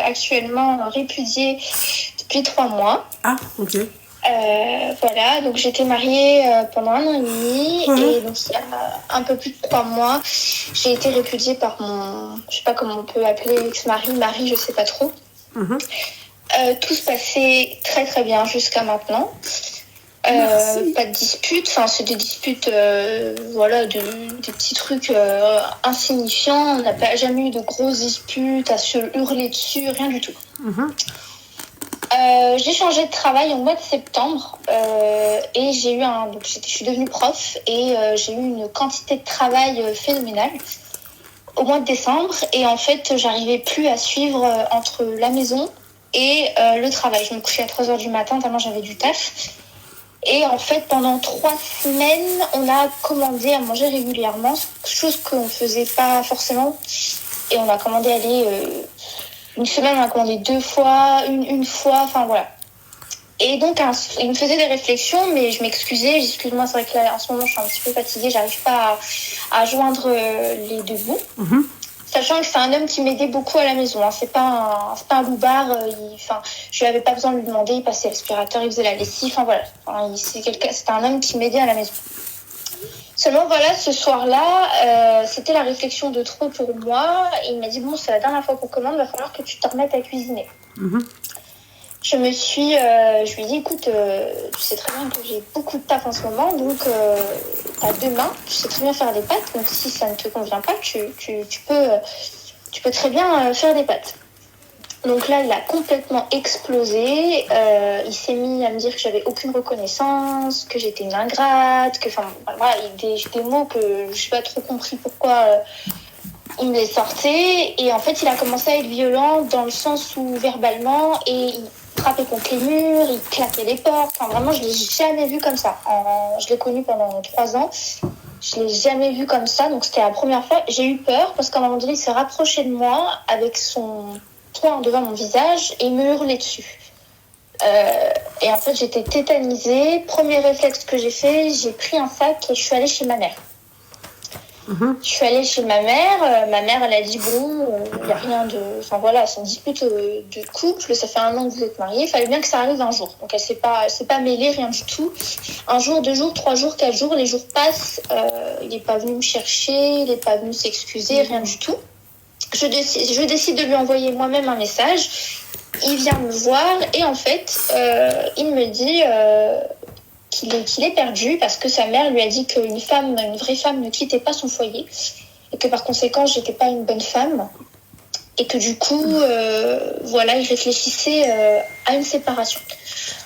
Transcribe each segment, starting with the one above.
actuellement répudiée depuis 3 mois. Ah, ok. Voilà, donc j'étais mariée pendant 1 an et demi et donc il y a un peu plus de 3 mois, j'ai été répudiée par mon, je sais pas comment on peut appeler ex-mari, je sais pas trop. Tout se passait très très bien jusqu'à maintenant. Pas de disputes, enfin c'est des disputes, voilà, des petits trucs insignifiants. On n'a jamais eu de grosses disputes à se hurler dessus, rien du tout. J'ai changé de travail au mois de septembre et je suis devenue prof et j'ai eu une quantité de travail phénoménale au mois de décembre et en fait j'arrivais plus à suivre entre la maison et le travail. Je me couchais à 3h du matin tellement j'avais du taf. Et en fait, pendant 3 semaines, on a commandé à manger régulièrement, chose qu'on ne faisait pas forcément. Et on a commandé une semaine, on a commandé 2 fois, une fois, enfin voilà. Et donc, il me faisait des réflexions, mais je m'excusais. J'ai dit, excuse-moi, c'est vrai que là, en ce moment, je suis un petit peu fatiguée, j'arrive pas à joindre les deux bouts. Sachant que c'est un homme qui m'aidait beaucoup à la maison. Hein. C'est pas un loupard. Je n'avais pas besoin de lui demander. Il passait l'aspirateur, il faisait la lessive. Enfin voilà. C'était un homme qui m'aidait à la maison. Seulement voilà, ce soir-là, c'était la réflexion de trop pour moi. Et il m'a dit bon, c'est la dernière fois qu'on commande, il va falloir que tu te remettes à cuisiner. Je lui ai dit écoute, tu sais très bien que j'ai beaucoup de taf en ce moment, donc t'as 2 mains, tu sais très bien faire des pâtes, donc si ça ne te convient pas, tu peux très bien faire des pâtes. Donc là, il a complètement explosé. Il s'est mis à me dire que j'avais aucune reconnaissance, que j'étais une ingrate, voilà, des mots que je n'ai pas trop compris pourquoi il me les sortait. Et en fait, il a commencé à être violent dans le sens où verbalement, et il frappait contre les murs, il claquait les portes. Enfin, vraiment, je ne l'ai jamais vu comme ça. Je l'ai connu pendant 3 ans. Je ne l'ai jamais vu comme ça. Donc, c'était la première fois. J'ai eu peur parce qu'à un moment donné, il s'est rapproché de moi avec son poing devant mon visage et il me hurlait dessus. Et en fait, j'étais tétanisée. Premier réflexe que j'ai fait, j'ai pris un sac et je suis allée chez ma mère. Je suis allée chez ma mère. Ma mère, elle a dit bon, il n'y a rien de. Enfin voilà, c'est une dispute de couple. Ça fait 1 an que vous êtes mariés. Il fallait bien que ça arrive un jour. Donc elle s'est pas mêlée, rien du tout. 1 jour, 2 jours, 3 jours, 4 jours. Les jours passent. Il n'est pas venu me chercher. Il n'est pas venu s'excuser, rien du tout. Je décide de lui envoyer moi-même un message. Il vient me voir et en fait, il me dit qu'il est perdu parce que sa mère lui a dit qu'une vraie femme ne quittait pas son foyer et que par conséquent, j'étais pas une bonne femme et que du coup, voilà, il réfléchissait à une séparation.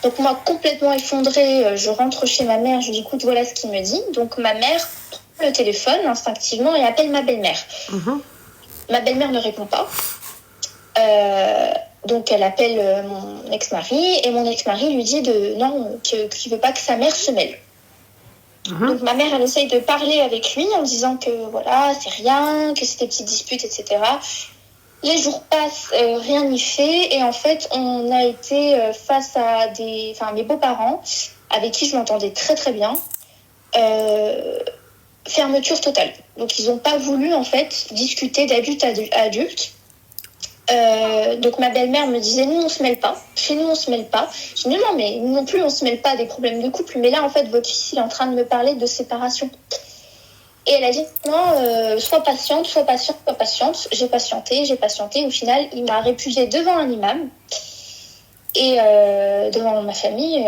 Donc moi, complètement effondrée, je rentre chez ma mère, je lui dis écoute, voilà ce qu'il me dit. Donc ma mère prend le téléphone instinctivement et appelle ma belle-mère. Ma belle-mère ne répond pas. Donc elle appelle mon ex-mari et mon ex-mari lui dit qu'il ne veut pas que sa mère se mêle. Donc ma mère, elle essaye de parler avec lui en disant que voilà, c'est rien, que c'est des petites disputes, etc. Les jours passent, rien n'y fait et en fait on a été face à mes beaux-parents avec qui je m'entendais très très bien. Fermeture totale. Donc ils n'ont pas voulu en fait discuter d'adulte à adulte. Donc ma belle-mère me disait nous on se mêle pas, chez nous on se mêle pas. Je dis non mais nous non plus on se mêle pas des problèmes de couple, mais là en fait votre fils il est en train de me parler de séparation. Et elle a dit non, sois patiente. J'ai patienté. Au final il m'a répudiée devant un imam et devant ma famille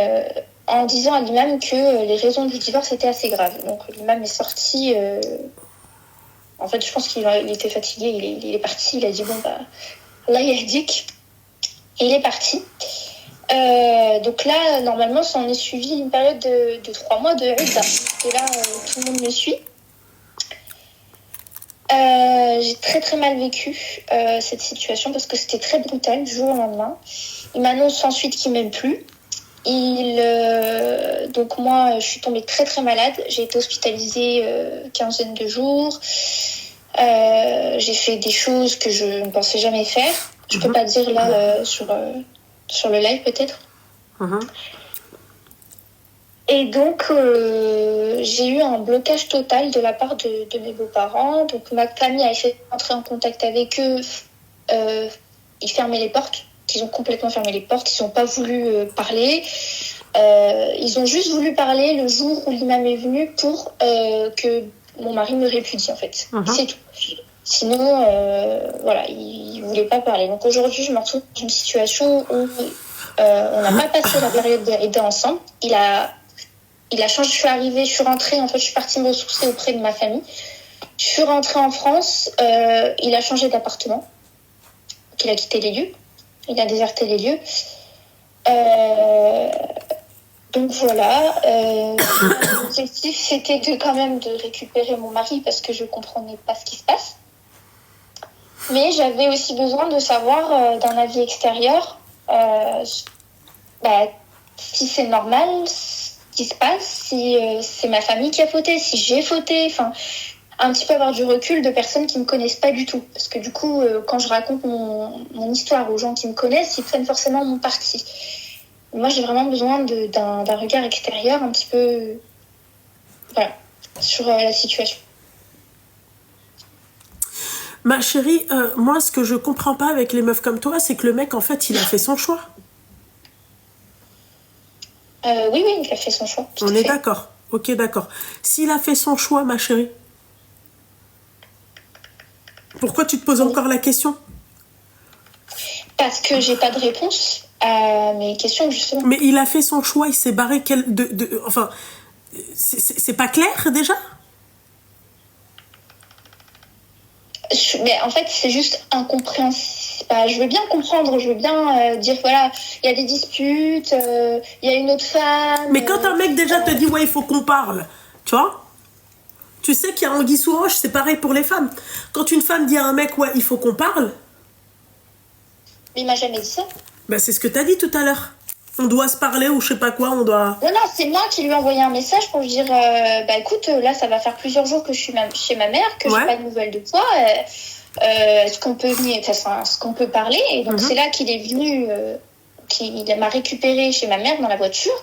en disant à l'imam que les raisons du divorce étaient assez graves. Donc l'imam est sorti. En fait je pense qu'il était fatigué, il est parti, il a dit bon bah Allah yahdik. Et il est parti. Donc là, normalement, ça en est suivi une période de 3 mois de Idda. Et là, tout le monde me suit. J'ai très très mal vécu cette situation parce que c'était très brutal du jour au lendemain. Il m'annonce ensuite qu'il m'aime plus. Donc moi, je suis tombée très très malade. J'ai été hospitalisée 15 de jours. J'ai fait des choses que je ne pensais jamais faire. Je peux pas dire là sur le live peut-être. Et donc j'ai eu un blocage total de la part de mes beaux-parents. Donc ma famille a essayé d'entrer en contact avec eux fermaient les portes, qu'ils ont complètement fermé les portes, ils n'ont pas voulu parler. Ils ont juste voulu parler le jour où l'imam est venu pour que mon mari me répudie, en fait. C'est tout. Sinon, voilà, il ne voulait pas parler. Donc aujourd'hui, je me retrouve dans une situation où on n'a pas passé la période d'aide ensemble. Il a changé, je suis rentrée, en fait, je suis partie me ressourcer auprès de ma famille. Je suis rentrée en France, il a changé d'appartement. Donc il a quitté les lieux. Il a déserté les lieux. Donc voilà, l'objectif c'était quand même de récupérer mon mari parce que je comprenais pas ce qui se passe. Mais j'avais aussi besoin de savoir d'un avis extérieur si c'est normal ce qui se passe, si c'est ma famille qui a fauté, si j'ai fauté, enfin un petit peu avoir du recul de personnes qui me connaissent pas du tout. Parce que du coup, quand je raconte mon histoire aux gens qui me connaissent, ils prennent forcément mon parti. Moi, j'ai vraiment besoin d'un regard extérieur un petit peu sur la situation. Ma chérie, moi, ce que je comprends pas avec les meufs comme toi, c'est que le mec, en fait, il a fait son choix. Oui, il a fait son choix. On est d'accord. Ok, d'accord. S'il a fait son choix, ma chérie, pourquoi tu te poses encore la question? Parce que j'ai pas de réponse à mes questions, justement. Mais il a fait son choix, il s'est barré. Enfin, c'est pas clair déjà? Mais en fait, c'est juste incompréhensible. Je veux bien comprendre, je veux bien dire, voilà, il y a des disputes, il y a une autre femme... Mais quand un mec déjà te dit, ouais, il faut qu'on parle, tu vois, tu sais qu'il y a anguille sous roche, c'est pareil pour les femmes. Quand une femme dit à un mec, ouais, il faut qu'on parle... Mais il m'a jamais dit ça. Ben, c'est ce que t'as dit tout à l'heure. On doit se parler ou je sais pas quoi, on doit... Non, c'est moi qui lui ai envoyé un message pour lui dire, écoute, là, ça va faire plusieurs jours que je suis chez ma mère, que j'ai pas de nouvelles de toi. Est-ce qu'on peut venir, est-ce qu'on peut parler? Et donc, c'est là qu'il est venu, qu'il m'a récupéré chez ma mère dans la voiture.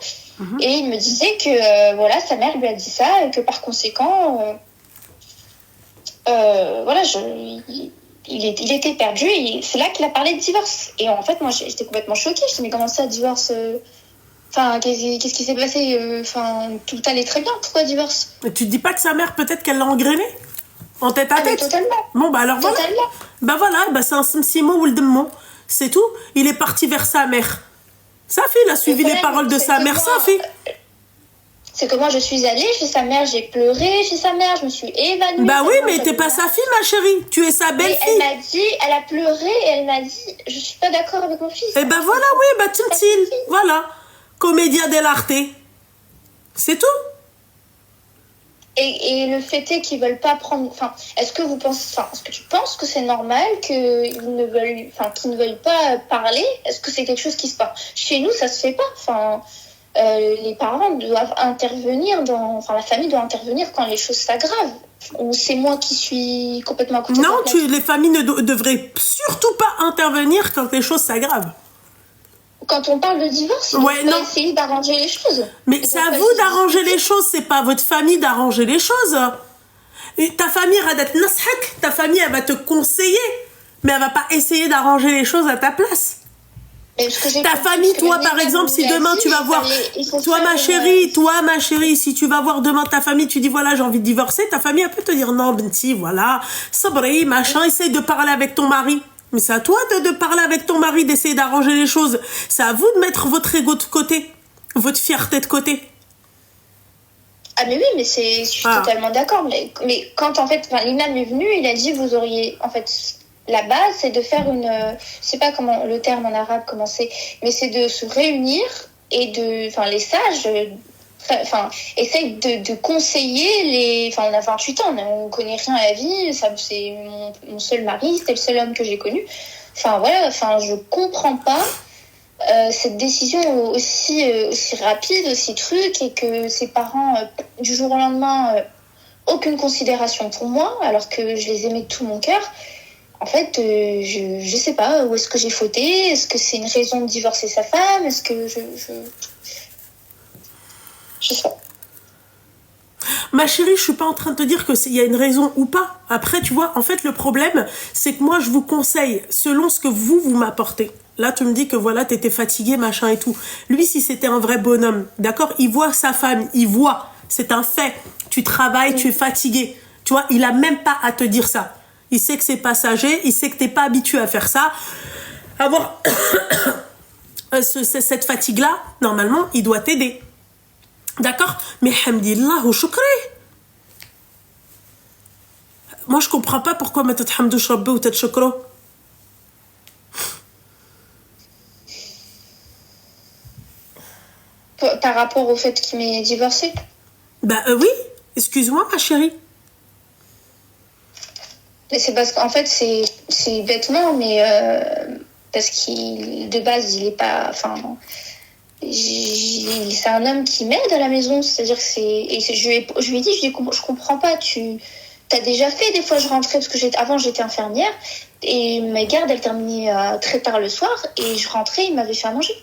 Et il me disait que, voilà, sa mère lui a dit ça et que par conséquent, voilà, il était perdu. Et c'est là qu'il a parlé de divorce. Et en fait, moi, j'étais complètement choquée. Je me suis dit, mais comment ça, divorce? Enfin, qu'est-ce qui s'est passé? Enfin, tout allait très bien. Pourquoi divorce? Mais tu te dis pas que sa mère, peut-être qu'elle l'a engrainé en tête à tête? Totalement. Bon, bah alors voilà. Totalement. Bah voilà, bah c'est un simsimo ou le démon. C'est tout. Il est parti vers sa mère. Sa fille, il a suivi les paroles de sa mère. Sa fille. C'est que moi, je suis allée chez sa mère, j'ai pleuré chez sa mère, je me suis évanouie. Bah oui, mais t'es pas sa fille, ma chérie. Tu es sa belle-fille. Elle m'a dit, elle a pleuré et elle m'a dit, je suis pas d'accord avec mon fils. Et bah voilà, oui, bah Tintil. Voilà. Comédia dell'arte. C'est tout. Et le fait est qu'ils veulent pas prendre. Enfin, est-ce que tu penses que c'est normal qu'ils ne veuillent pas parler? Est-ce que c'est quelque chose qui se passe? Chez nous, ça se fait pas. Enfin. Les parents doivent intervenir la famille doit intervenir quand les choses s'aggravent. Ou c'est moi qui suis complètement à côté. Non, les familles ne devraient surtout pas intervenir quand les choses s'aggravent. Quand on parle de divorce, il faut essayer d'arranger les choses. Mais c'est à vous d'arranger les choses, c'est pas à votre famille d'arranger les choses. Et ta famille, ta famille, elle va te conseiller, mais elle va pas essayer d'arranger les choses à ta place. Ta famille, toi, par exemple, si demain tu vas voir... Toi, ma chérie, si tu vas voir demain ta famille, tu dis, voilà, j'ai envie de divorcer, ta famille, elle peut te dire, non, Benti, voilà, sabri, machin, essaye de parler avec ton mari. Mais c'est à toi de parler avec ton mari, d'essayer d'arranger les choses. C'est à vous de mettre votre ego de côté, votre fierté de côté. Ah mais oui, mais je suis totalement d'accord. Mais quand, en fait, l'imam est venu, il a dit, vous auriez... En fait, la base, c'est de faire une... je sais pas comment le terme en arabe, comment c'est, mais c'est de se réunir et les sages... essaye de conseiller les... Enfin, on a 28 ans, on connaît rien à la vie, ça, c'est mon seul mari, c'était le seul homme que j'ai connu. Enfin, voilà, je comprends pas cette décision aussi rapide, aussi truc, et que ses parents, du jour au lendemain, aucune considération pour moi, alors que je les aimais de tout mon cœur. En fait, je sais pas, où est-ce que j'ai fauté? Est-ce que c'est une raison de divorcer sa femme? Est-ce que je sais pas. Ma chérie, je suis pas en train de te dire qu'il y a une raison ou pas. Après, tu vois, en fait, le problème, c'est que moi, je vous conseille, selon ce que vous m'apportez. Là, tu me dis que voilà, t'étais fatigué, machin et tout. Lui, si c'était un vrai bonhomme, d'accord, il voit sa femme, il voit, c'est un fait. Tu travailles, tu es fatigué. Tu vois, il a même pas à te dire ça. Il sait que c'est passager, il sait que t'es pas habitué à faire ça. Avoir cette fatigue-là, normalement, il doit t'aider. D'accord? Mais hamdillah ou shukri. Moi, je comprends pas pourquoi ma tête hamdouch rabbi ou tête shukro. Par rapport au fait qu'il m'ait divorcé. Bah oui, excuse-moi ma chérie. Mais c'est parce qu'en fait, c'est bêtement, mais parce qu'il, de base, il est pas... Enfin, c'est un homme qui m'aide à la maison, c'est-à-dire que c'est... Et je lui ai dit, je comprends pas, t'as déjà fait, des fois je rentrais, parce que avant j'étais infirmière, et ma garde, elle terminait très tard le soir, et je rentrais, il m'avait fait à manger.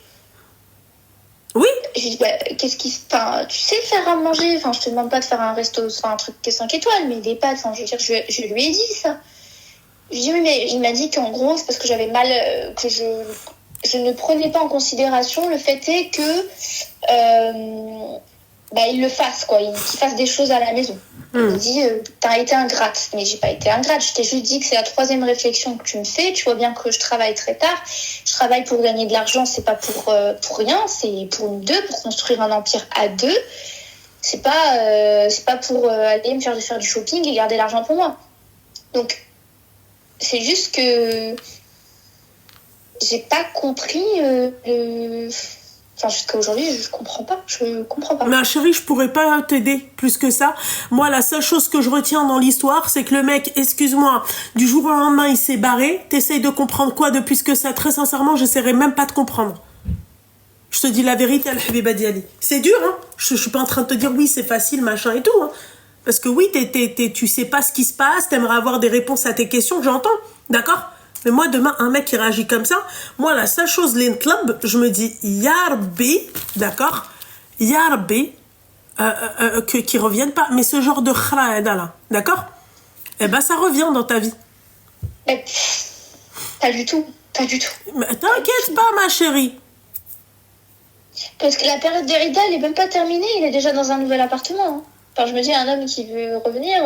Oui. J'ai dit, bah, qu'est-ce qui se passe? Tu sais faire à manger? Enfin, je te demande pas de faire un resto, enfin, un truc qui est 5 étoiles, mais des pâtes, enfin, je veux dire, je lui ai dit ça. Je lui ai dit, oui, mais il m'a dit qu'en gros, c'est parce que j'avais mal, que je ne prenais pas en considération le fait est que, bah, il le fasse, quoi, qu'il fasse des choses à la maison. Il me dit, t'as été ingrate. Mais j'ai pas été ingrate. Je t'ai juste dit que c'est la 3e réflexion que tu me fais. Tu vois bien que je travaille très tard. Je travaille pour gagner de l'argent. C'est pas pour rien. C'est pour nous deux, pour construire un empire à deux. C'est pas pour aller me faire du shopping et garder l'argent pour moi. Donc, c'est juste que j'ai pas compris Enfin, jusqu'à aujourd'hui, je comprends pas. Mais chérie, je pourrais pas t'aider plus que ça. Moi, la seule chose que je retiens dans l'histoire, c'est que le mec, excuse-moi, du jour au lendemain, il s'est barré. T'essayes de comprendre quoi depuis que ça? Très sincèrement, j'essaierai même pas de comprendre. Je te dis la vérité, Al-Habiba Diali. C'est dur, hein. Je suis pas en train de te dire oui, c'est facile, machin et tout, hein. Parce que oui, tu sais pas ce qui se passe, t'aimerais avoir des réponses à tes questions, j'entends. D'accord? Mais moi, demain, un mec qui réagit comme ça, moi, la seule chose, l'Intlab, je me dis, Yarbi, d'accord? Yarbi, qui reviennent pas. Mais ce genre de khra'ada là, d'accord? Eh ben, ça revient dans ta vie. Pas du tout. Mais t'inquiète pas, ma chérie. Parce que la période d'Erida, elle est même pas terminée, il est déjà dans un nouvel appartement. Hein. Enfin, je me dis, un homme qui veut revenir,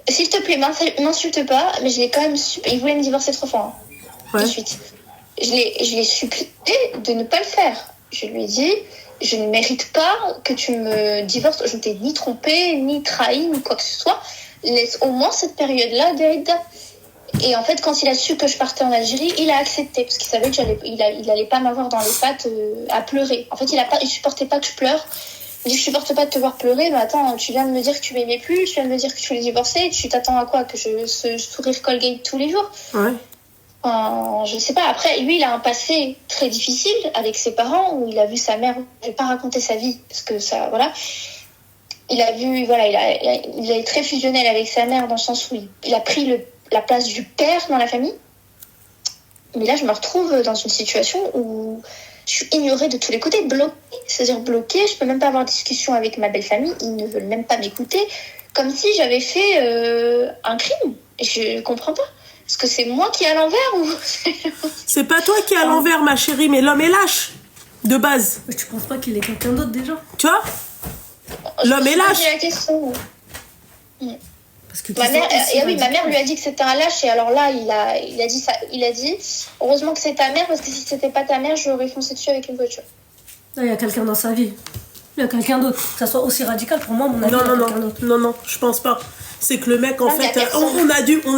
s'il te plaît, m'insulte pas, mais je l'ai quand même... Il voulait me divorcer 3 fois, hein, de suite. Je l'ai supplié de ne pas le faire. Je lui ai dit, je ne mérite pas que tu me divorces. Je ne t'ai ni trompé, ni trahi, ni quoi que ce soit. Laisse au moins cette période-là d'Erida. Et en fait, quand il a su que je partais en Algérie, il a accepté, parce qu'il savait qu'il allait pas m'avoir dans les pattes à pleurer. En fait, il supportait pas que je pleure. Il dit, je supporte pas de te voir pleurer, mais attends, tu viens de me dire que tu m'aimais plus, tu viens de me dire que tu voulais divorcer, tu t'attends à quoi? Que ce sourire Colgate tous les jours? Ouais. Enfin, je sais pas. Après, lui, il a un passé très difficile avec ses parents, où il a vu sa mère, je vais pas raconter sa vie, parce que ça, voilà. Il a vu, voilà, il est très fusionnel avec sa mère, dans le sens où il a pris la place du père dans la famille. Mais là, je me retrouve dans une situation où je suis ignorée de tous les côtés, bloquée. C'est-à-dire bloquée, je peux même pas avoir de discussion avec ma belle famille, ils ne veulent même pas m'écouter, comme si j'avais fait un crime. Je comprends pas. Est-ce que c'est moi qui est à l'envers ou... C'est pas toi qui est à l'envers, ma chérie, mais l'homme est lâche, de base. Mais tu penses pas qu'il est quelqu'un d'autre déjà? Tu vois? L'homme est lâche. La question. Parce que ma mère lui a dit que c'était un lâche, et alors là, il a dit heureusement que c'est ta mère, parce que si c'était pas ta mère, je l'aurais foncé dessus avec une voiture. Là, il y a quelqu'un dans sa vie. Il y a quelqu'un d'autre. Que ça soit aussi radical, pour moi, mon avis, non, je pense pas. C'est que le mec, en fait, on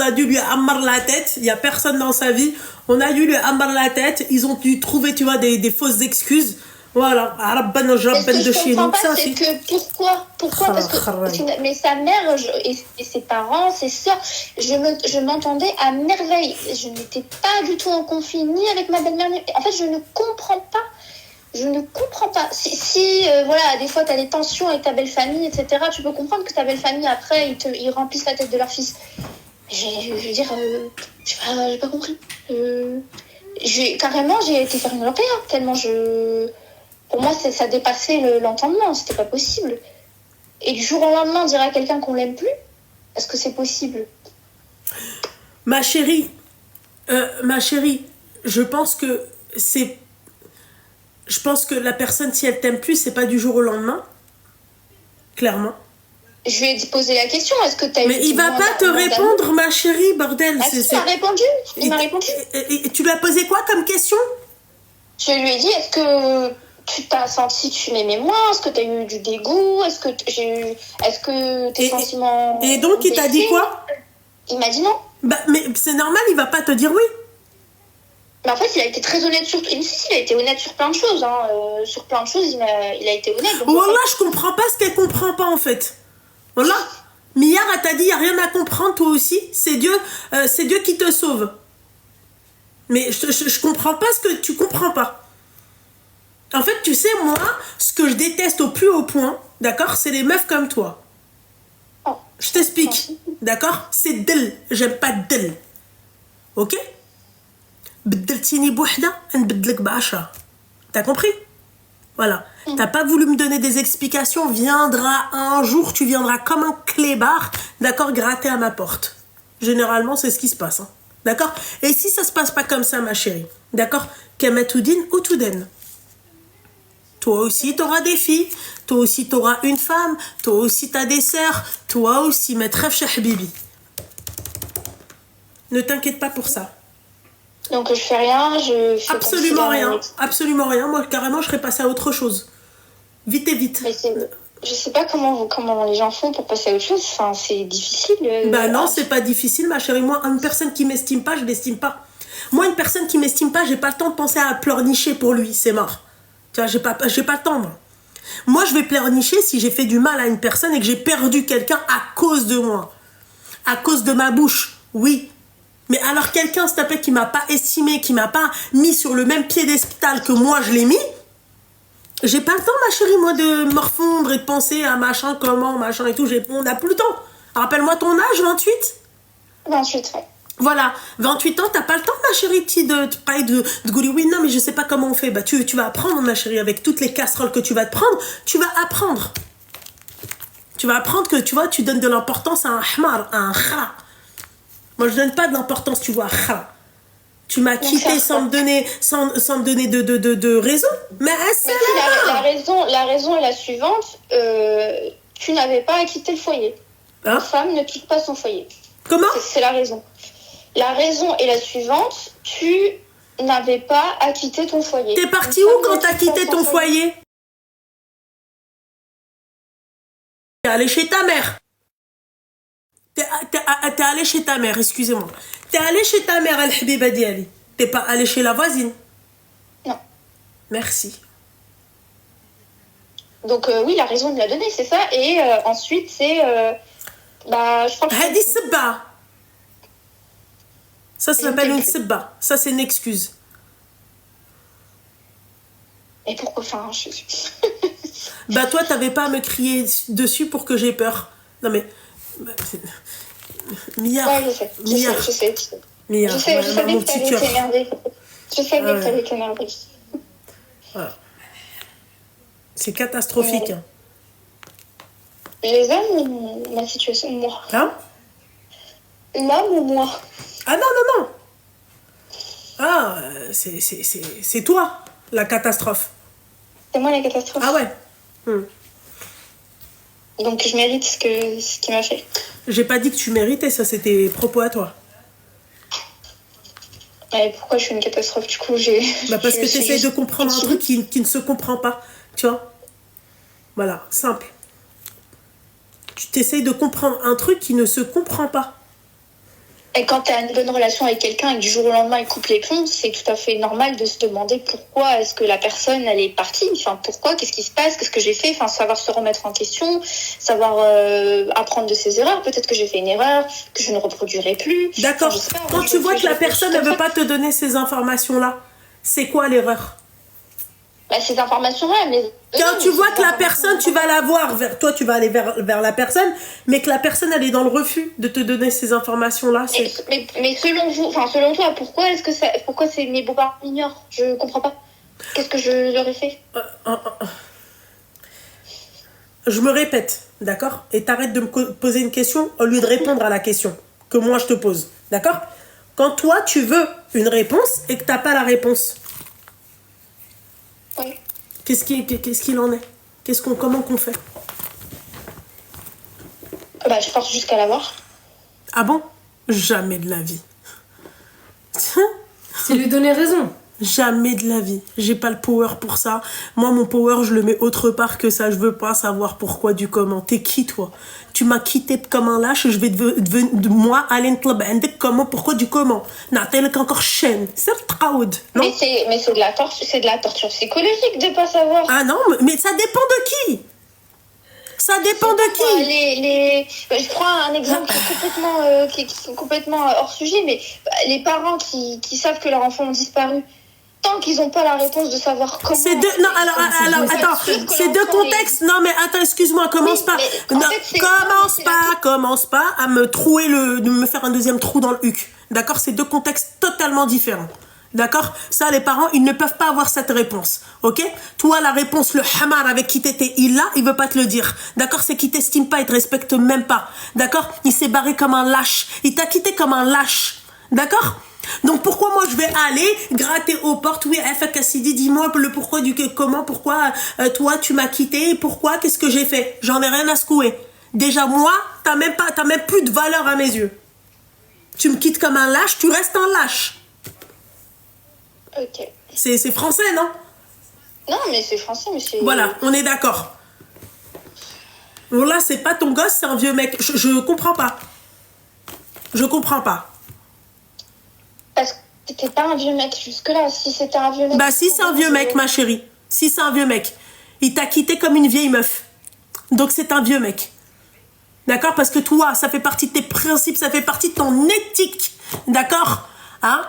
a dû lui amarrer la tête. Il y a personne dans sa vie. On a dû lui amarrer la tête. Ils ont dû trouver, tu vois, des fausses excuses. Voilà. Ce que je comprends pas, c'est que pourquoi parce que mais sa mère et ses parents, ses soeurs, je m'entendais à merveille. Je n'étais pas du tout en conflit ni avec ma belle-mère. En fait, je ne comprends pas. Si voilà, des fois tu as des tensions avec ta belle famille, etc., tu peux comprendre que ta belle famille, après, ils remplissent la tête de leur fils. Je veux dire, j'ai pas compris. Carrément, j'ai été faire une européenne, tellement pour moi, ça dépassait l'entendement, c'était pas possible. et du jour au lendemain dire à quelqu'un qu'on l'aime plus? Est-ce que c'est possible? Ma chérie, je pense que c'est... Je pense que la personne, si elle t'aime plus, c'est pas du jour au lendemain. Clairement. Je lui ai posé la question, est-ce que tu as Mais il va pas te répondre, ma chérie, bordel. Ah, il m'a répondu. Il m'a répondu. Et tu lui as posé quoi comme question? Je lui ai dit, est-ce que tu t'as senti que tu m'aimais moins? Est-ce que tu as eu du dégoût? Est-ce que tes sentiments... Et donc, il t'a dit quoi? Il m'a dit non. Bah, mais c'est normal, il va pas te dire oui. Mais en fait, il a été très honnête sur tout. Il a été honnête sur plein de choses. Hein. Sur plein de choses, il a été honnête. Donc, Wallah, je comprends pas ce qu'elle comprend pas, en fait. Wallah. Miyar, elle t'a dit, il n'y a rien à comprendre, toi aussi. C'est Dieu qui te sauve. Mais je comprends pas ce que tu comprends pas. En fait, tu sais, moi, ce que je déteste au plus haut point, d'accord, c'est les meufs comme toi. Oh. Je t'explique, d'accord? C'est del. J'aime pas del. Ok? بدلتيني بوحدة نبدلك بعشرة. T'as compris? Voilà. T'as pas voulu me donner des explications. Viendra un jour, tu viendras comme un clébard, d'accord, gratter à ma porte. Généralement, c'est ce qui se passe. Hein. D'accord? Et si ça se passe pas comme ça, ma chérie, d'accord? Kamatoudine ou Touden. Toi aussi, t'auras des filles. Toi aussi, t'auras une femme. Toi aussi, t'as des sœurs. Toi aussi, maître Habibi. Ne t'inquiète pas pour ça. Donc je fais rien, je fais absolument rien, absolument rien. Moi carrément je serais passée à autre chose. Vite et vite. Mais je sais pas comment les gens font pour passer à autre chose. Enfin, c'est difficile. Bah non, c'est pas difficile, ma chérie. Moi, une personne qui m'estime pas, je l'estime pas. Moi, une personne qui m'estime pas, j'ai pas le temps de penser à pleurnicher pour lui. C'est mort. Tu vois, j'ai pas le temps. Moi, je vais pleurnicher si j'ai fait du mal à une personne et que j'ai perdu quelqu'un à cause de moi, à cause de ma bouche. Oui. Mais alors quelqu'un, s'il te plaît, qui m'a pas estimé, qui m'a pas mis sur le même piédestal que moi je l'ai mis, j'ai pas le temps, ma chérie, moi, de me refondre et de penser à machin, comment, machin et tout. On n'a plus le temps. Rappelle-moi ton âge, 28? 28, ouais. Voilà, 28 ans, t'as pas le temps, ma chérie, de te parler de Gouli. Oui, non, mais je sais pas comment on fait. Bah, tu vas apprendre, ma chérie, avec toutes les casseroles que tu vas te prendre, tu vas apprendre. Tu vas apprendre que, tu vois, tu donnes de l'importance à un hmar, à un kha. Moi, je donne pas de l'importance, tu vois. Tu m'as quitté sans me donner de raison. Mais la raison est la suivante. Tu n'avais pas à quitter le foyer. Une femme ne quitte pas son foyer. Comment? C'est la raison. La raison est la suivante. Tu n'avais pas à quitter ton foyer. T'es parti où quand t'as quitté ton foyer? T'es allé chez ta mère. T'es allé chez ta mère, excusez-moi. T'es allé chez ta mère, Al-Habiba Diali. T'es pas allé chez la voisine? Non. Merci. Donc oui, la raison me l'a donnée, c'est ça. Et ensuite, c'est... je crois que... Hadi Sibba. Ça s'appelle une Sibba. Ça, c'est une excuse. Et pourquoi? Enfin, Bah toi, t'avais pas à me crier dessus pour que j'ai peur. Non mais... Miyar. Ouais, je sais. Miyar. Je savais que t'allais t'énerver. Je savais que t'allais t'énerver. Voilà. C'est catastrophique. Hein. Les hommes ou ma situation? Moi. Hein? L'homme ou moi? Ah non. Ah, c'est toi, la catastrophe. C'est moi la catastrophe. Ah ouais. Donc je mérite ce qu'il m'a fait. J'ai pas dit que tu méritais, ça c'était propos à toi. Et pourquoi je suis une catastrophe du coup parce que tu essayes de comprendre un truc qui ne se comprend pas. Tu vois? Voilà, simple. Tu t'essayes de comprendre un truc qui ne se comprend pas. Et quand tu as une bonne relation avec quelqu'un et que du jour au lendemain il coupe les ponts, c'est tout à fait normal de se demander pourquoi est-ce que la personne elle est partie, enfin pourquoi, qu'est-ce qui se passe, qu'est-ce que j'ai fait, enfin savoir se remettre en question, savoir apprendre de ses erreurs, peut-être que j'ai fait une erreur, que je ne reproduirai plus. D'accord, quand tu vois que la personne ne veut pas te donner ces informations-là, c'est quoi l'erreur? Ces informations-là, mais... Quand tu vois que la personne, tu vas la voir vers toi, tu vas aller vers la personne, mais que la personne, elle est dans le refus de te donner ces informations-là. Mais selon toi, pourquoi c'est mes beaux-parents m'ignorent? Je comprends pas. Qu'est-ce que je leur ai fait? Je me répète. d'accord? Et t'arrêtes de me poser une question au lieu de répondre à la question que moi je te pose, d'accord? Quand toi tu veux une réponse et que t'as pas la réponse, Oui. qu'est-ce qu'il en est? Comment qu'on fait? Bah, je force jusqu'à l'avoir. Ah bon? Jamais de la vie. C'est lui donner raison. Jamais de la vie. J'ai pas le power pour ça. Moi, mon power, je le mets autre part que ça. Je veux pas savoir pourquoi du comment. T'es qui, toi? Tu m'as quitté comme un lâche. Je vais moi aller نطلب عندك comment, pourquoi du comment. نعطيلك encore chaîne. C'est le traoud, non? Mais c'est de la torture psychologique de pas savoir. Ah non, mais ça dépend de qui. Ça dépend de qui. Je prends un exemple qui est complètement hors sujet, mais les parents qui savent que leurs enfants ont disparu, tant qu'ils n'ont pas la réponse de savoir comment... C'est deux... Non, alors, attends, c'est deux contextes. Non, mais attends, excuse-moi, commence pas. Non, commence pas à me trouer de me faire un deuxième trou dans le huc. D'accord? C'est deux contextes totalement différents. D'accord? Ça, les parents, ils ne peuvent pas avoir cette réponse. Ok? Toi, la réponse, le hamar avec qui t'étais, il veut pas te le dire. D'accord? C'est qu'il t'estime pas, il te respecte même pas. D'accord? Il s'est barré comme un lâche. Il t'a quitté comme un lâche. D'accord? Donc pourquoi moi je vais aller gratter aux portes? Oui, Cassidi, dis-moi le pourquoi du comment, pourquoi toi tu m'as quitté, pourquoi, qu'est-ce que j'ai fait? J'en ai rien à secouer. Déjà moi, t'as même plus de valeur à mes yeux. Tu me quittes comme un lâche, tu restes un lâche. Ok. C'est français, non? Non, mais c'est français, mais c'est... Voilà, on est d'accord. Bon là, c'est pas ton gosse, c'est un vieux mec. Je comprends pas. Je comprends pas. Parce que t'étais pas un vieux mec jusque-là. Si c'était un vieux mec... Bah si c'est un vieux mec, ma chérie. Si c'est un vieux mec. Il t'a quitté comme une vieille meuf. Donc c'est un vieux mec. D'accord? Parce que toi, ça fait partie de tes principes, ça fait partie de ton éthique. D'accord? Hein?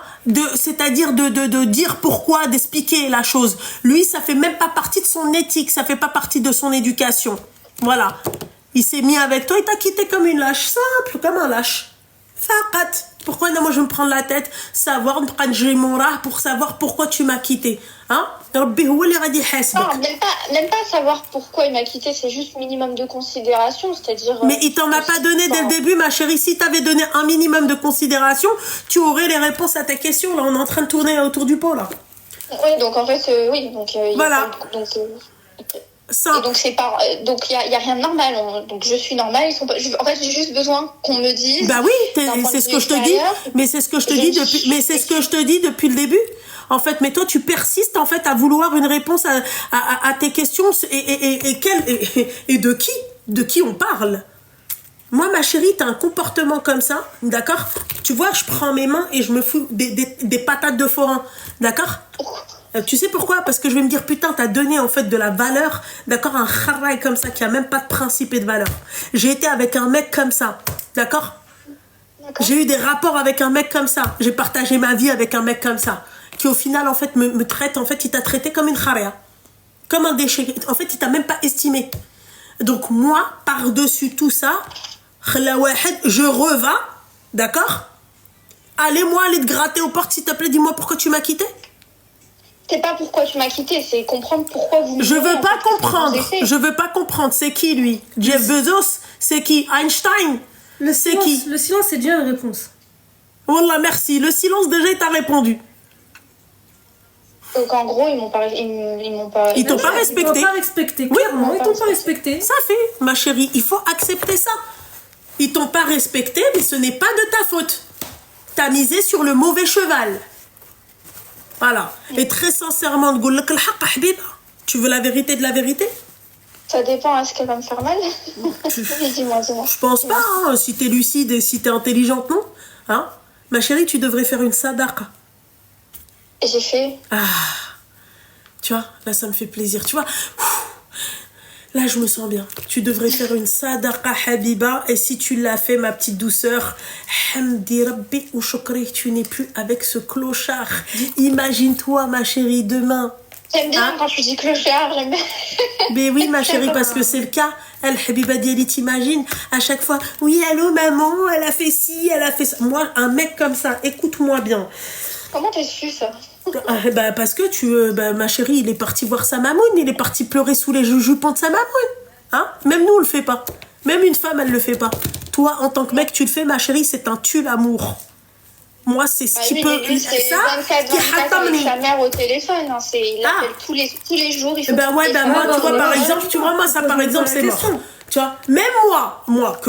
C'est-à-dire de dire pourquoi, d'expliquer la chose. Lui, ça fait même pas partie de son éthique, ça fait pas partie de son éducation. Voilà. Il s'est mis avec toi, il t'a quitté comme une lâche. Simple, comme un lâche. Faqat. Pourquoi non, moi je vais me prendre la tête, savoir, pour savoir pourquoi tu m'as quitté. Hein? Rabbi huwa li ghadi yhasbak. Non, même pas savoir pourquoi il m'a quitté, c'est juste minimum de considération, c'est-à-dire... Mais il t'en a pas donné dès le début, ma chérie. Si t'avais donné un minimum de considération, tu aurais les réponses à tes questions. Là, on est en train de tourner autour du pot, là. Oui, donc en fait, oui, donc... Voilà. Et donc c'est pas donc il y a rien de normal, donc je suis normale, en fait j'ai juste besoin qu'on me dise. Bah oui, c'est ce que je te dis, mais c'est ce que je te dis depuis le début. En fait, mais toi tu persistes en fait à vouloir une réponse à tes questions et de qui on parle. Moi, ma chérie, t'as un comportement comme ça, d'accord? Tu vois, je prends mes mains et je me fous des patates de forain, d'accord? Tu sais pourquoi? Parce que je vais me dire, putain, t'as donné en fait de la valeur, d'accord? Un kharraï comme ça qui a même pas de principe et de valeur. J'ai été avec un mec comme ça, d'accord? J'ai eu des rapports avec un mec comme ça. J'ai partagé ma vie avec un mec comme ça. Qui au final, en fait, me traite, en fait, il t'a traité comme une kharia. Comme un déchet. En fait, il t'a même pas estimé. Donc moi, par-dessus tout ça, je revins, d'accord? Allez-moi aller te gratter aux portes, s'il te plaît, dis-moi pourquoi tu m'as quitté. C'est pas pourquoi tu m'as quitté, c'est comprendre pourquoi vous... Je veux pas comprendre. Je veux pas comprendre. C'est qui, lui? Jeff Bezos? C'est qui? Einstein? C'est qui? Le silence, c'est déjà une réponse. Wallah, merci. Le silence, déjà, il t'a répondu. Donc, en gros, ils m'ont pas Ils t'ont pas respecté. Ils t'ont pas respecté, clairement. Ils t'ont pas respecté. Ça fait, ma chérie. Il faut accepter ça. Ils t'ont pas respecté, mais ce n'est pas de ta faute. T'as misé sur le mauvais cheval. Voilà. Et très sincèrement, tu veux la vérité de la vérité? Ça dépend, est-ce qu'elle va me faire mal? Dis-moi. Je pense pas, hein. Si t'es lucide et si t'es intelligente, non, hein? Ma chérie, tu devrais faire une sadaqa. Et j'ai fait... Ah, tu vois, là ça me fait plaisir, tu vois. Là je me sens bien. Tu devrais faire une sadaqa habiba, et si tu l'as fait, ma petite douceur, hamdi rabbi ou shukri, tu n'es plus avec ce clochard. Imagine-toi, ma chérie, demain. J'aime bien quand tu dis clochard, j'aime bien. Mais oui, ma chérie, parce que c'est le cas. Elle, Habiba Diali, t'imagines, à chaque fois, oui, allô, maman, elle a fait ci, elle a fait ça. Moi, un mec comme ça, écoute-moi bien. Comment t'as su ça? Parce que ma chérie, il est parti voir sa mamoune, il est parti pleurer sous les jupons de sa mamoune. Hein? Même nous, on le fait pas. Même une femme, elle le fait pas. Toi, en tant que mec, tu le fais, ma chérie, c'est un tue l'amour. Moi, c'est ce qui peut... Lui, c'est 24 avec sa mère au téléphone. Hein. Il l'appelle tous les jours. Il faut moi, tu vois, par exemple, ça, par exemple, c'est mort. Tu vois, même moi,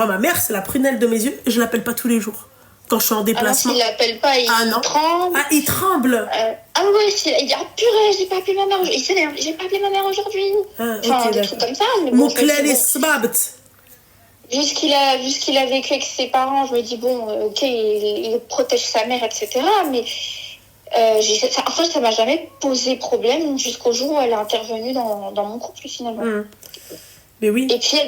ma mère, c'est la prunelle de mes yeux, je l'appelle pas tous les jours. Quand je suis en déplacement. Ah non, s'il l'appelle pas, il tremble. Ah, il tremble. Il dit, purée, j'ai pas appelé ma mère aujourd'hui. Il s'énerve, j'ai pas appelé ma mère aujourd'hui. Des trucs comme ça. Vu qu'il a vécu avec ses parents, je me dis, bon, ok, il protège sa mère, etc. Mais en fait, ça m'a jamais posé problème jusqu'au jour où elle est intervenue dans mon couple, finalement. Mais oui. Et puis,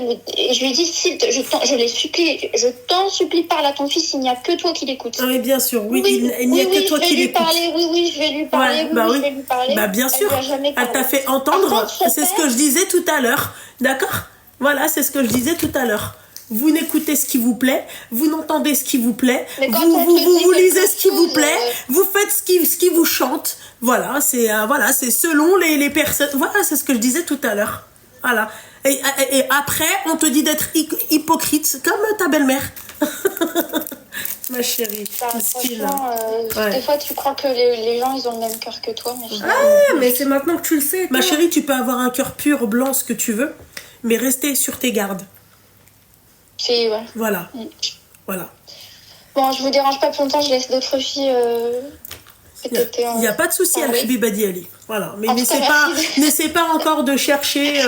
je lui ai dit, je l'ai supplié, je t'en supplie, parle à ton fils, il n'y a que toi qui l'écoutes. Ah, mais bien sûr, il n'y a que toi qui l'écoutes. Je vais lui parler, je vais lui parler. Bah, bien sûr, elle t'a fait entendre, c'est ce que je disais tout à l'heure, d'accord? Voilà, c'est ce que je disais tout à l'heure. Vous n'écoutez ce qui vous plaît, vous n'entendez ce qui vous plaît, vous lisez ce qui vous plaît, vous faites ce qui vous chante. Voilà, c'est selon les personnes. Voilà, c'est ce que je disais tout à l'heure. Voilà. Et après, on te dit d'être hypocrite, comme ta belle-mère. Ma chérie. Franchement, des fois, tu crois que les gens, ils ont le même cœur que toi. Mais c'est maintenant que tu le sais. Ma chérie, tu peux avoir un cœur pur, blanc, ce que tu veux, mais rester sur tes gardes. Voilà. Voilà. Bon, je vous dérange pas plus longtemps, je laisse d'autres filles. Il n'y a pas de souci, Al-Habiba Ali. Voilà. Mais n'essaie pas encore de chercher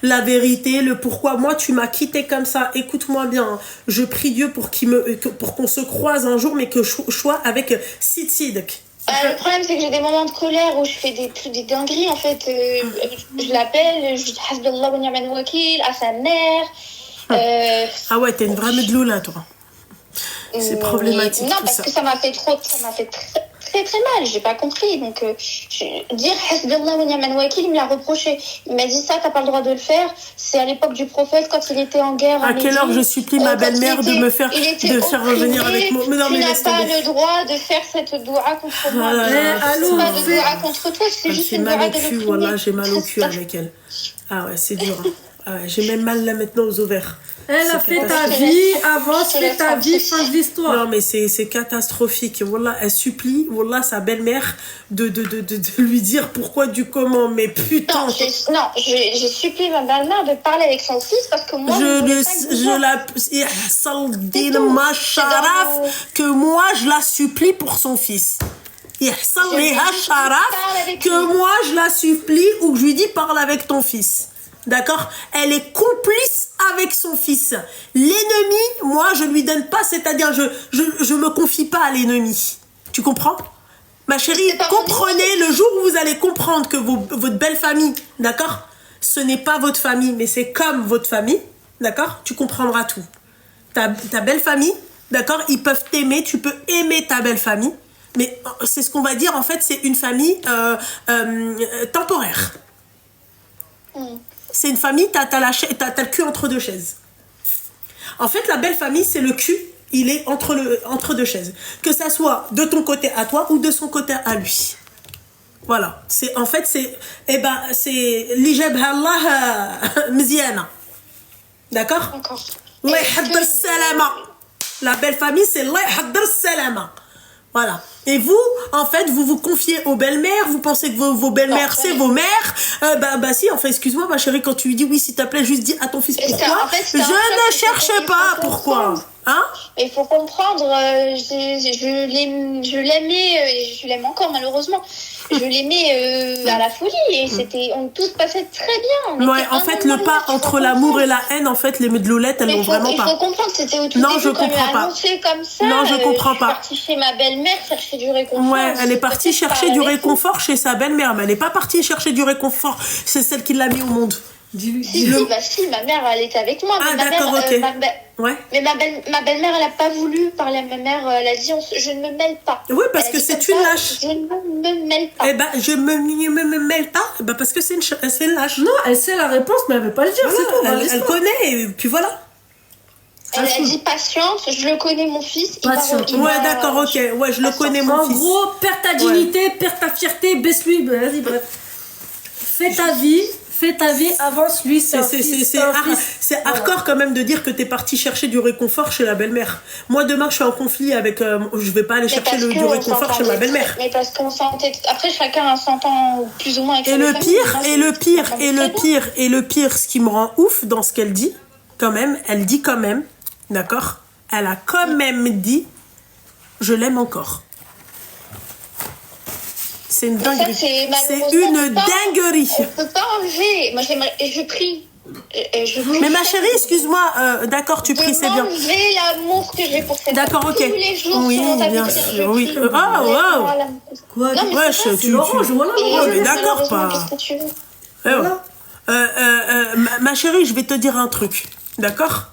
la vérité, le pourquoi. Moi, tu m'as quitté comme ça. Écoute-moi bien. Je prie Dieu pour qu'on se croise un jour, mais que je sois avec Sid Sidek. Le problème, c'est que j'ai des moments de colère où je fais des dingueries, en fait. Je l'appelle, je dis Hasbullah wa ni'mal wakil à sa mère. Ah ouais, t'es une vraie medloula, toi. C'est problématique. Non, parce que ça m'a fait très très mal, j'ai pas compris. Donc, dire Hasbullah wa ni'mal wakil, il me l'a reproché. Il m'a dit ça, t'as pas le droit de le faire. C'est à l'époque du prophète, quand il était en guerre. À quelle heure je supplie ma belle-mère de me faire revenir avec moi. Mais non, mais tu n'as pas le droit de faire cette doua contre moi. C'est pas de doua contre toi, c'est juste une doua de l'opprimer. Voilà, j'ai mal au cul avec elle. Ah ouais, c'est dur. J'ai même mal là maintenant aux ovaires. Elle a fait ta vie, avance, fais ta vie, fin de l'histoire. Non, mais c'est catastrophique. Wallah, elle supplie, wallah, sa belle-mère de lui dire pourquoi du comment. Mais putain. J'ai supplié ma belle-mère de parler avec son fils parce que moi, que moi, je la supplie pour son fils. Que moi, je la supplie ou que je lui dis parle avec ton fils. D'accord? Elle est complice avec son fils. L'ennemi, moi, je lui donne pas, c'est-à-dire, je me confie pas à l'ennemi. Tu comprends? Ma chérie, comprenez, le jour où vous allez comprendre que votre belle famille, d'accord? Ce n'est pas votre famille, mais c'est comme votre famille, d'accord? Tu comprendras tout. Ta belle famille, d'accord? Ils peuvent t'aimer, tu peux aimer ta belle famille, mais c'est ce qu'on va dire, en fait, c'est une famille temporaire. C'est une famille, t'as le cul entre deux chaises. En fait, la belle famille, c'est le cul, il est entre deux chaises. Que ça soit de ton côté à toi ou de son côté à lui. Voilà. C'est l'ijab Allah mziana. D'accord? D'accord. La belle famille, c'est salama. Voilà. Et vous, en fait, vous vous confiez aux belles-mères, vous pensez que vos belles-mères, c'est vos mères. Bah si, enfin, excuse-moi, ma chérie, quand tu lui dis oui, s'il te plaît, juste dis à ton fils pourquoi. En fait, je ne cherche pas pourquoi. Hein? Il faut comprendre, je l'aimais, je l'aime encore malheureusement. Je l'aimais à la folie et tout se passait très bien. Ouais, en fait, le pas entre l'amour et la haine, en fait, les medloulettes, elles l'ont vraiment pas. Il faut comprendre, c'était au tout début, je comprends pas. Annoncé comme ça. Non, je comprends pas. Je suis partie chez ma belle-mère chercher du réconfort. Ouais, elle est partie chercher du réconfort chez sa belle-mère, mais elle n'est pas partie chercher du réconfort. C'est celle qui l'a mis au monde. Si, ma mère, elle était avec moi. Ah, d'accord, ok. Ouais. Mais ma belle-mère, elle n'a pas voulu parler à ma mère. Elle a dit, je ne me mêle pas. Oui, parce que c'est une lâche. Je ne me mêle pas. Eh ben, je me mêle pas, parce que c'est une lâche. Non, elle sait la réponse, mais elle veut pas le dire, voilà, c'est tout. Elle connaît, et puis voilà. Elle a dit patience, je le connais mon fils. Ouais, d'accord, ok. Ouais, je le connais mon fils. En gros, perds ta dignité, perds ta fierté, baisse-lui. Vas-y, bref. Fais ta vie, Fais ta vie, avance, lui, c'est un fils. C'est hardcore quand même de dire que t'es parti chercher du réconfort chez la belle-mère. Moi, demain, je suis en conflit avec... je vais pas aller chercher du réconfort chez ma belle-mère. Mais parce qu'on s'entend... Après, chacun s'entend plus ou moins avec sa famille. Et le pire, ce qui me rend ouf dans ce qu'elle dit, quand même, elle dit quand même, d'accord? Elle a quand même dit, je l'aime encore. C'est une dinguerie. C'est une dinguerie. On peut pas enlever. Moi, je prie. Mais ma chérie, excuse-moi, d'accord, tu pries, c'est bien. Enlever l'amour que j'ai pour cette d'accord, ok. Tous les jours, oui, bien sûr, oui. Ah, wow. Quoi? Non, mais c'est ça, Tu l'orange, voilà. mais d'accord, pas. Voilà. Ma chérie, je vais te dire un truc, d'accord?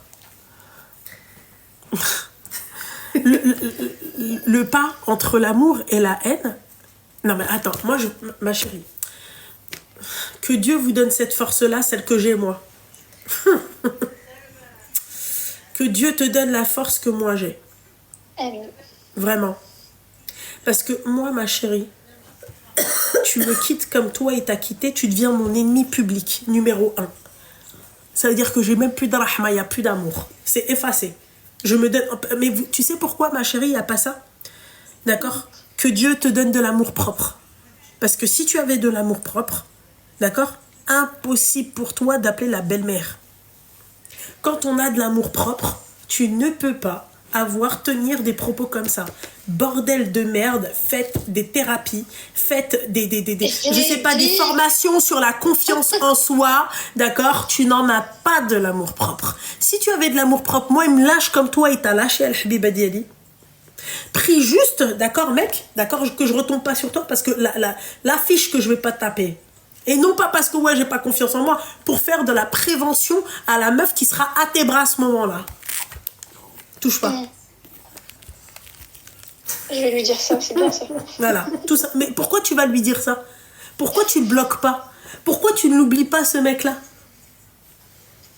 Le pas entre l'amour et la haine. Non mais attends, ma chérie, que Dieu vous donne cette force-là, celle que j'ai moi. Que Dieu te donne la force que moi j'ai. Vraiment. Parce que moi, ma chérie, tu me quittes comme toi et t'as quitté, tu deviens mon ennemi public, numéro 1. Ça veut dire que j'ai même plus de rahma, il n'y a plus d'amour. C'est effacé. Je me donne... Mais tu sais pourquoi, ma chérie, il n'y a pas ça? D'accord? Que Dieu te donne de l'amour propre. Parce que si tu avais de l'amour propre, d'accord? Impossible pour toi d'appeler la belle-mère. Quand on a de l'amour propre, tu ne peux pas tenir des propos comme ça. Bordel de merde, faites des thérapies, faites je sais pas, des formations sur la confiance en soi, d'accord? Tu n'en as pas de l'amour propre. Si tu avais de l'amour propre, moi, il me lâche comme toi, il t'a lâché, Al-Habiba Diali. Pris juste, d'accord, mec, d'accord, que je retombe pas sur toi parce que la fiche que je vais pas taper. Et non pas parce que, ouais, j'ai pas confiance en moi, pour faire de la prévention à la meuf qui sera à tes bras à ce moment-là. Touche pas. Je vais lui dire ça, c'est bien ça. Voilà, tout ça. Mais pourquoi tu vas lui dire ça? Pourquoi tu le bloques pas? Pourquoi tu ne l'oublies pas, ce mec-là?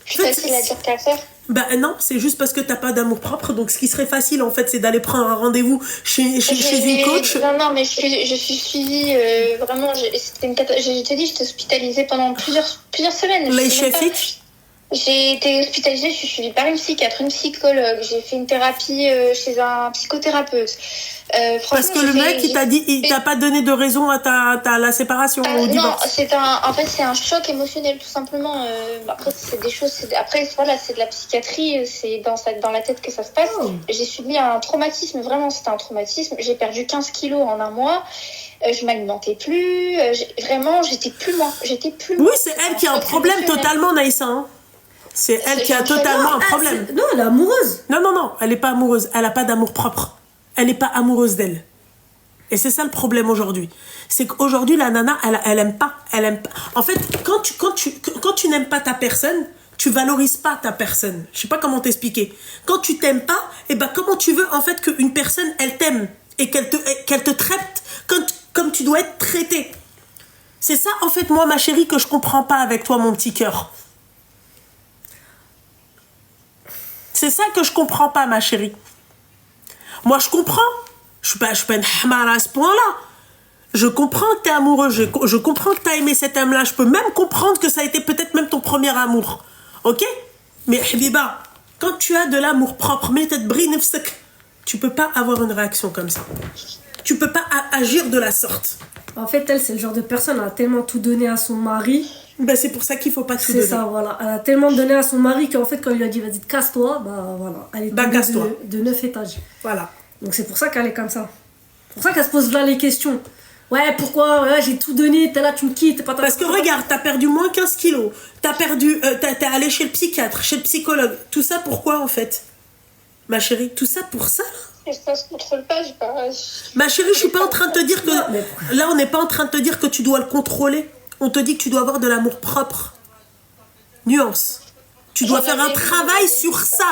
C'est facile à dire qu'à faire. Bah non, c'est juste parce que t'as pas d'amour propre. Donc ce qui serait facile, en fait, c'est d'aller prendre un rendez-vous chez une coach. Non, mais je suis suivie, vraiment, c'était une je te dis, j'étais hospitalisée pendant plusieurs semaines. J'ai été hospitalisée, je suis suivie par une psychiatre, une psychologue, j'ai fait une thérapie chez un psychothérapeute. Parce que le mec, il t'a pas donné de raison à la séparation ou au divorce. Non, en fait, c'est un choc émotionnel, tout simplement. Après, c'est des choses, après, voilà, c'est de la psychiatrie, c'est dans la tête que ça se passe. J'ai subi un traumatisme, vraiment, c'était un traumatisme. J'ai perdu 15 kilos en un mois. Je m'alimentais plus. Vraiment, j'étais plus moi. Oui, c'est elle qui a un problème totalement, Naïssa. Hein. C'est elle qui a totalement un problème. Non, elle est amoureuse. Non, elle n'est pas amoureuse. Elle n'a pas d'amour propre. Elle n'est pas amoureuse d'elle. Et c'est ça le problème aujourd'hui. C'est qu'aujourd'hui, la nana, elle aime pas. En fait, quand tu n'aimes pas ta personne, tu valorises pas ta personne. Je sais pas comment t'expliquer. Quand tu t'aimes pas, comment tu veux, en fait, qu'une personne, elle t'aime et qu'elle te traite comme tu dois être traité. C'est ça, en fait, moi, ma chérie, que je comprends pas avec toi, mon petit cœur. C'est ça que je comprends pas, ma chérie. Moi, je comprends. Je suis pas une hamara à ce point-là. Je comprends que t'es amoureux. Je comprends que t'as aimé cet homme-là. Je peux même comprendre que ça a été peut-être même ton premier amour. Ok? Mais, Habiba, quand tu as de l'amour propre, tu peux pas avoir une réaction comme ça. Tu peux pas agir de la sorte. En fait, elle, c'est le genre de personne, elle a tellement tout donné à son mari. C'est pour ça qu'il faut pas tout donner. C'est ça, voilà. Elle a tellement donné à son mari qu'en fait, quand il lui a dit, vas-y, casse-toi, voilà. Elle est tombée de 9 étages. Voilà. Donc c'est pour ça qu'elle est comme ça. C'est pour ça qu'elle se pose là les questions. Ouais, pourquoi? Ouais, j'ai tout donné, t'es là, tu me quittes. Parce que regarde, t'as perdu moins 15 kilos. T'es allé chez le psychiatre, chez le psychologue. Tout ça pourquoi, en fait? Ma chérie, tout ça pour ça? Ça se contrôle pas, j'ai pas... Ma chérie, je suis pas en train de te dire que... Là, on n'est pas en train de te dire que tu dois le contrôler. On te dit que tu dois avoir de l'amour propre. Nuance. Tu dois faire un travail sur ça.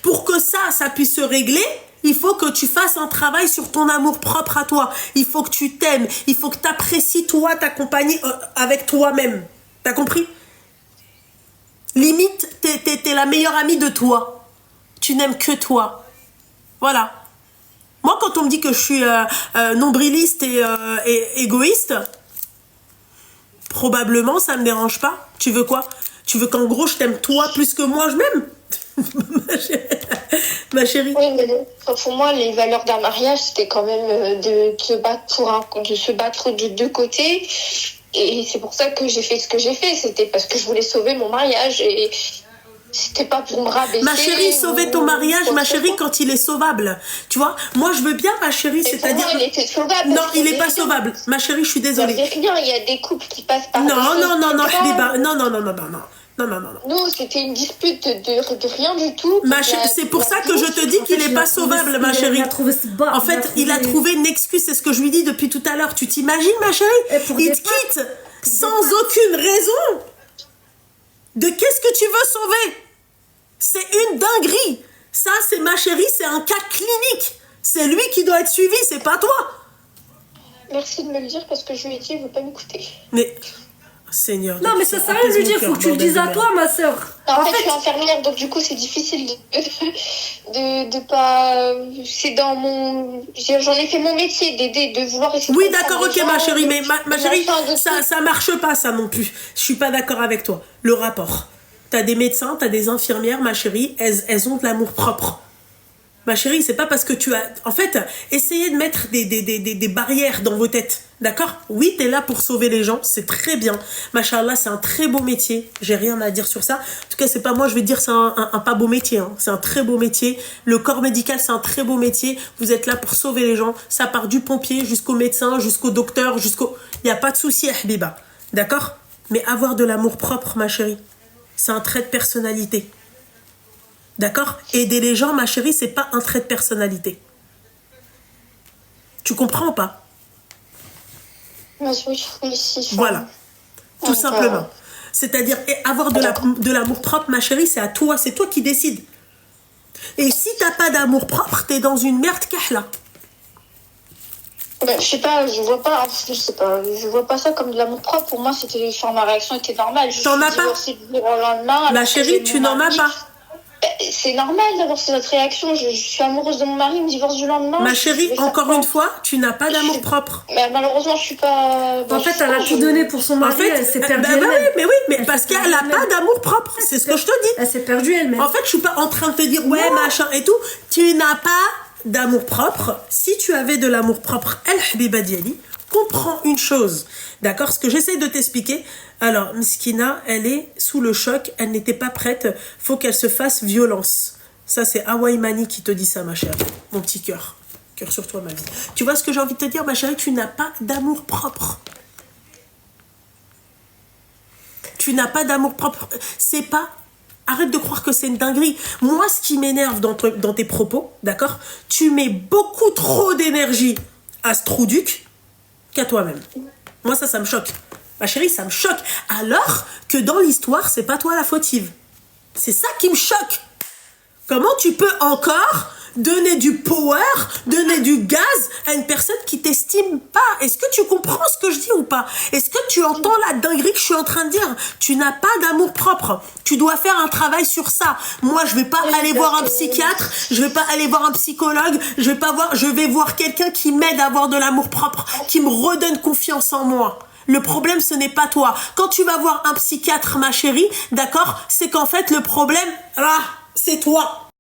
Pour que ça puisse se régler, il faut que tu fasses un travail sur ton amour propre à toi. Il faut que tu t'aimes. Il faut que tu apprécies toi, ta compagnie avec toi-même. T'as compris? Limite, t'es la meilleure amie de toi. Tu n'aimes que toi. Voilà. Moi, quand on me dit que je suis nombriliste et égoïste, Probablement, ça me dérange pas. Tu veux quoi? Tu veux qu'en gros, je t'aime toi plus que moi, je m'aime? Ma chérie. Oui, mais pour moi, les valeurs d'un mariage, c'était quand même de se battre de se battre de deux côtés. Et c'est pour ça que j'ai fait ce que j'ai fait. C'était parce que je voulais sauver mon mariage et c'était pas pour me rabaisser. Ma chérie, sauver ton mariage, ma chérie, quand il est sauvable. Tu vois, moi je veux bien, ma chérie, c'est-à-dire. Il était sauvable. Non, il est pas sauvable. Ma chérie, je suis désolée. Il y a rien, il y a des couples qui passent par. Non, non, non, non, Habiba. non, non, non, non, non, non. Non, non, non, non. Nous, c'était une dispute de rien du tout. C'est pour ça que je te dis qu'il est pas sauvable, ma chérie. Il a trouvé ce bas. En fait, il a trouvé une excuse, c'est ce que je lui dis depuis tout à l'heure. Tu t'imagines, ma chérie? Il te quitte sans aucune raison. De qu'est-ce que tu veux sauver? C'est une dinguerie. Ça, c'est ma chérie, c'est un cas clinique. C'est lui qui doit être suivi, c'est pas toi. Merci de me le dire parce que je lui ai dit, il ne veut pas m'écouter. Mais, Seigneur. Non, mais ça sert à rien de lui dire, faut que tu le dises à toi, ma soeur. En fait, je suis infirmière, donc du coup, c'est difficile de pas. C'est dans mon. J'en ai fait mon métier, d'aider, de vouloir essayer. Oui, d'accord, ok, ma chérie, mais ma chérie, ça marche pas, ça non plus. Je suis pas d'accord avec toi. Le rapport. T'as des médecins, t'as des infirmières, ma chérie, elles ont de l'amour propre. Ma chérie, c'est pas parce que tu as... En fait, essayez de mettre des barrières dans vos têtes, d'accord? Oui, t'es là pour sauver les gens, c'est très bien. Machallah, c'est un très beau métier, j'ai rien à dire sur ça. En tout cas, c'est pas moi, je vais dire c'est un pas beau métier, hein. C'est un très beau métier. Le corps médical, c'est un très beau métier. Vous êtes là pour sauver les gens. Ça part du pompier jusqu'au médecin, jusqu'au docteur, jusqu'au... Il n'y a pas de souci, Habiba, d'accord? Mais avoir de l'amour propre, ma chérie, c'est un trait de personnalité. D'accord? Aider les gens, ma chérie, c'est pas un trait de personnalité. Tu comprends ou pas? Oui, voilà. Tout simplement. C'est-à-dire, avoir de l'amour propre, ma chérie, c'est à toi. C'est toi qui décides. Et si t'as pas d'amour propre, t'es dans une merde kahla. Ben, je sais pas, je vois pas ça comme de l'amour propre. Pour moi, ma réaction était normale. T'en as pas? Ma chérie, tu n'en as pas. C'est normal d'avoir cette réaction. Je suis amoureuse de mon mari, il me divorce du lendemain. Ma chérie, encore une fois, tu n'as pas d'amour propre. Mais malheureusement, je suis pas. En fait, elle a tout donné pour son mari. En fait, elle s'est perdue elle-même. Mais parce qu'elle n'a pas d'amour propre. C'est ce que je te dis. Elle s'est perdue elle-même. En fait, je suis pas en train de te dire ouais, machin et tout. Tu n'as pas d'amour propre. Si tu avais de l'amour propre, El Habiba Diali, comprends une chose. D'accord? Ce que j'essaie de t'expliquer. Alors, Miskina, elle est sous le choc. Elle n'était pas prête. Faut qu'elle se fasse violence. Ça, c'est Hawaii Mani qui te dit ça, ma chère. Mon petit cœur. Cœur sur toi, ma vie. Tu vois ce que j'ai envie de te dire, ma chérie? Tu n'as pas d'amour propre. Tu n'as pas d'amour propre. C'est pas... Arrête de croire que c'est une dinguerie. Moi, ce qui m'énerve dans tes propos, d'accord? Tu mets beaucoup trop d'énergie à ce trouduc qu'à toi-même. Moi, ça me choque. Ma chérie, ça me choque. Alors que dans l'histoire, c'est pas toi la fautive. C'est ça qui me choque. Comment tu peux encore donner du power, donner du gaz à une personne qui t'estime pas? Est-ce que tu comprends ce que je dis ou pas? Est-ce que tu entends la dinguerie que je suis en train de dire? Tu n'as pas d'amour propre. Tu dois faire un travail sur ça. Moi, je vais pas aller voir un psychiatre, je vais pas aller voir un psychologue, je vais voir quelqu'un qui m'aide à avoir de l'amour propre, qui me redonne confiance en moi. Le problème, ce n'est pas toi. Quand tu vas voir un psychiatre, ma chérie, d'accord, c'est qu'en fait, le problème, là, c'est toi.